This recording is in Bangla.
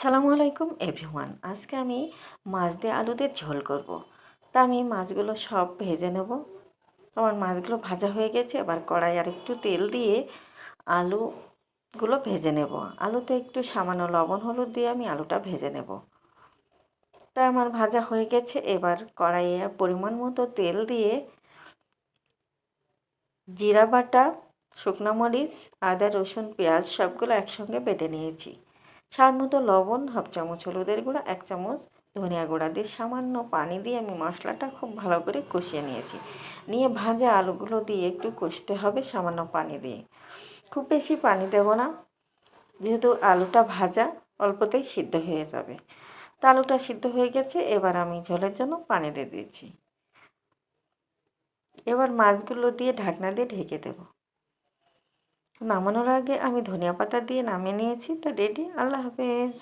আসসালামু আলাইকুম এভরিওয়ান। আজকে আমি মাছ দিয়ে আলু দিয়ে ঝোল করব। তা আমি মাছগুলো সব ভেজে নেব। আমার মাছগুলো ভাজা হয়ে গেছে। এবার কড়াই আর একটু তেল দিয়ে আলুগুলো ভেজে নেব। আলুতে একটু সামান্য লবণ হলুদ দিয়ে আমি আলুটা ভেজে নেব। তা আমার ভাজা হয়ে গেছে। এবার কড়াইয়ে পরিমাণ মতো তেল দিয়ে জিরা বাটা, শুকনো মরিচ, আদা, রসুন, পেঁয়াজ সবগুলো একসঙ্গে বেটে নিয়েছি। স্বাদ মতো লবণ, হাফ চামচ হলুদের গুঁড়া, 1 চামচ ধনিয়া গুঁড়া দিয়ে সামান্য পানি দিয়ে আমি মশলাটা খুব ভালো করে কষিয়ে নিয়েছি। নিয়ে ভাজা আলুগুলো দিয়ে একটু কষতে হবে সামান্য পানি দিয়ে। খুব বেশি পানি দেব না, যেহেতু আলুটা ভাজা অল্পতেই সিদ্ধ হয়ে যাবে। তা আলুটা সিদ্ধ হয়ে গেছে। এবার আমি ঝোলের জন্য পানি দিয়ে দিয়েছি। এবার মাছগুলো দিয়ে ঢাকনা দিয়ে ঢেকে দেব। নামানোর আগে আমি ধনিয়া পাতা দিয়ে নামিয়ে নিয়েছি। তা রেডি। আল্লাহ হাফেজ।